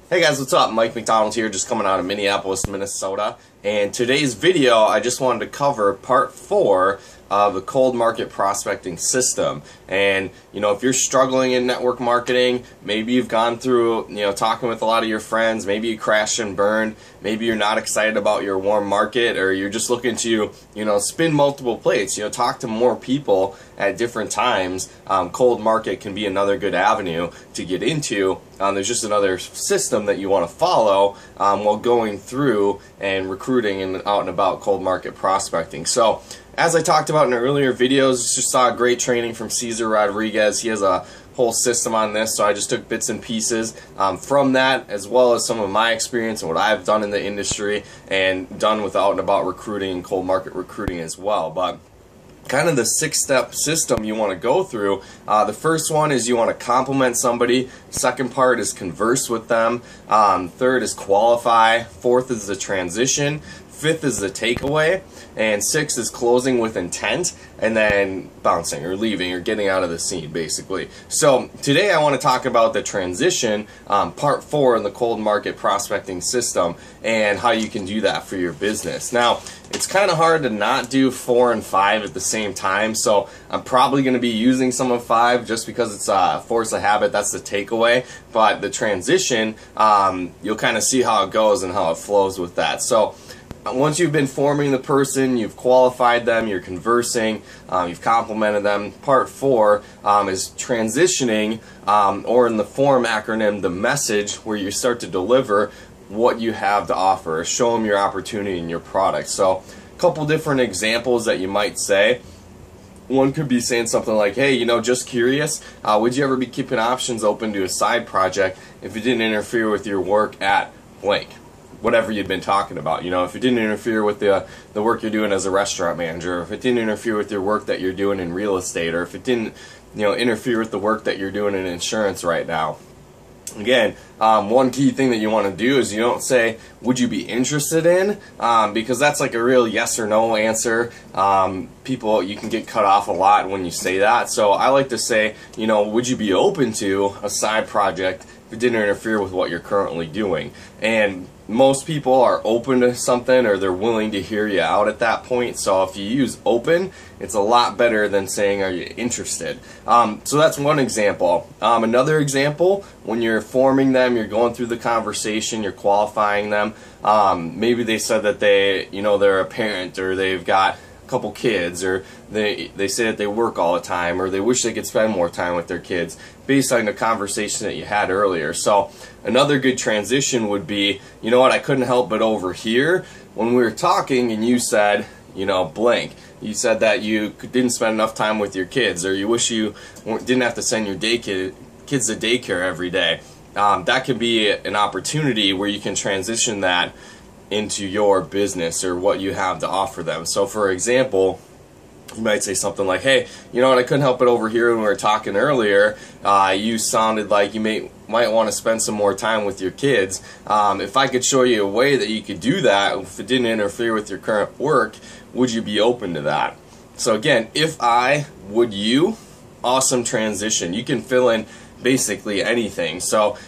Hey guys, what's up? Mike Macdonald here, just coming out of Minneapolis, Minnesota. And today's video, I just wanted to cover part 4 of the cold market prospecting system. And if you're struggling in network marketing, maybe you've gone through talking with a lot of your friends, maybe you crashed and burned, maybe you're not excited about your warm market, or you're just looking to spin multiple plates, talk to more people at different times. Cold market can be another good avenue to get into. There's just another system that you want to follow while going through and recruiting and out and about cold market prospecting. So as I talked about in earlier videos, just saw a great training from Cesar Rodriguez. He has a whole system on this, so I just took bits and pieces from that, as well as some of my experience and what I've done in the industry and done with out and about recruiting and cold market recruiting as well. But kind of the 6-step system you want to go through. The first one is you want to compliment somebody. Second part is converse with them. Third is qualify. Fourth is the transition. Fifth is the takeaway, and 6th is closing with intent, and then bouncing or leaving or getting out of the scene, basically. So today I want to talk about the transition, part 4 in the cold market prospecting system, and how you can do that for your business. Now, it's kind of hard to not do 4 and 5 at the same time, so I'm probably going to be using some of 5 just because it's a force of habit. That's the takeaway. But the transition, you'll kind of see how it goes and how it flows with that. So once you've been forming the person, you've qualified them, you're conversing, you've complimented them, part 4 is transitioning, or in the FORM acronym, the message, where you start to deliver what you have to offer, show them your opportunity and your product. So a couple different examples that you might say. One could be saying something like, hey, just curious, would you ever be keeping options open to a side project if it didn't interfere with your work at blank? Whatever you'd been talking about. If it didn't interfere with the work you're doing as a restaurant manager, or if it didn't interfere with your work that you're doing in real estate, or if it didn't interfere with the work that you're doing in insurance right now. Again, one key thing that you want to do is you don't say, would you be interested in? Because that's like a real yes or no answer. You can get cut off a lot when you say that. So I like to say, would you be open to a side project if it didn't interfere with what you're currently doing? And most people are open to something, or they're willing to hear you out at that point. So if you use open, it's a lot better than saying, are you interested? So that's one example. Another example, when you're forming them, you're going through the conversation, you're qualifying them. Maybe they said that they're a parent, or they've got couple kids, or they say that they work all the time, or they wish they could spend more time with their kids, based on the conversation that you had earlier. So another good transition would be, I couldn't help but over here when we were talking and you said, blank. You said that you didn't spend enough time with your kids, or you wish you didn't have to send your kids to daycare every day. That could be an opportunity where you can transition that into your business or what you have to offer them. So for example, you might say something like, hey, I couldn't help it over here when we were talking earlier, you sounded like you might want to spend some more time with your kids. If I could show you a way that you could do that, if it didn't interfere with your current work, would you be open to that? So again, if I, would you, awesome transition. You can fill in basically anything. So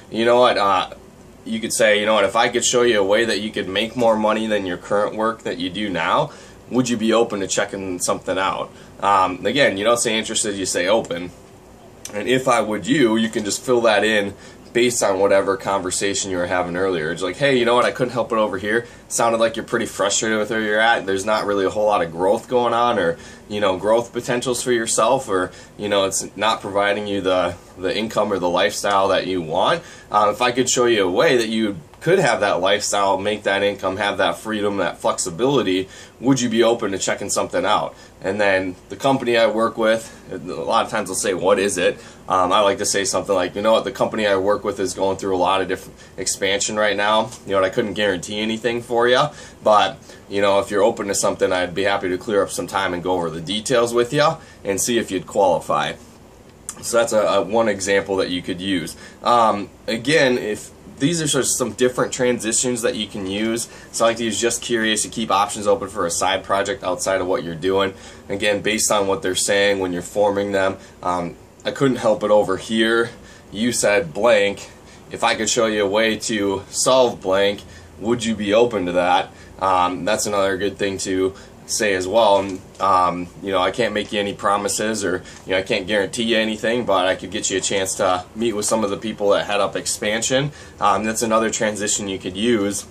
you could say, if I could show you a way that you could make more money than your current work that you do now, would you be open to checking something out? Again, you don't say interested, you say open. And if I would you can just fill that in based on whatever conversation you were having earlier. It's like, hey, I couldn't help it over here. Sounded like you're pretty frustrated with where you're at. There's not really a whole lot of growth going on, or growth potentials for yourself, or it's not providing you the income or the lifestyle that you want. If I could show you a way that you could have that lifestyle, make that income, have that freedom, that flexibility, would you be open to checking something out? And then the company I work with, a lot of times they'll say, what is it? I like to say something like, the company I work with is going through a lot of different expansion right now. I couldn't guarantee anything for you, but if you're open to something, I'd be happy to clear up some time and go over the details with you and see if you'd qualify. So that's one example that you could use. Again, if these are just some different transitions that you can use. So I like to use just curious to keep options open for a side project outside of what you're doing. Again, based on what they're saying when you're forming them. I couldn't help it over here. You said blank. if I could show you a way to solve blank, would you be open to that? That's another good thing to say as well. And you know, I can't make you any promises, or you know, I can't guarantee you anything, but I could get you a chance to meet with some of the people that head up expansion. That's another transition you could use,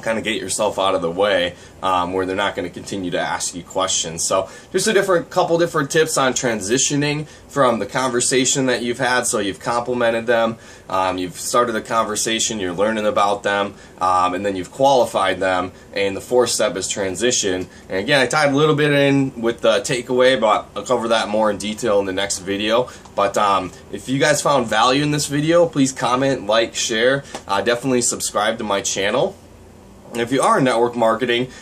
kind of get yourself out of the way, where they're not going to continue to ask you questions. So just a couple different tips on transitioning from the conversation that you've had. So you've complimented them, you've started a conversation, you're learning about them, and then you've qualified them, and the fourth step is transition. And again, I tied a little bit in with the takeaway, but I'll cover that more in detail in the next video. But if you guys found value in this video, please comment, like, share, definitely subscribe to my channel. If you are in network marketing,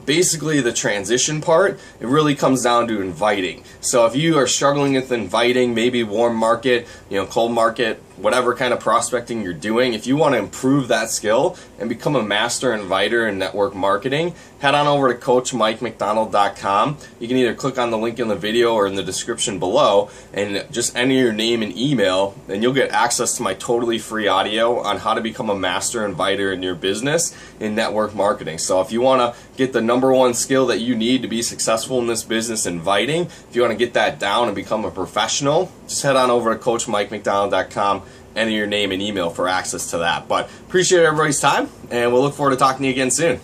basically the transition part, it really comes down to inviting. So if you are struggling with inviting, maybe warm market, you know, cold market, whatever kind of prospecting you're doing, if you want to improve that skill and become a master inviter in network marketing, head on over to CoachMikeMacdonald.com. You can either click on the link in the video or in the description below and just enter your name and email, and you'll get access to my totally free audio on how to become a master inviter in your business in network marketing. So if you want to get the #1 skill that you need to be successful in this business, inviting, if you want to get that down and become a professional, just head on over to CoachMikeMacdonald.com, enter your name and email for access to that. But appreciate everybody's time, and we'll look forward to talking to you again soon.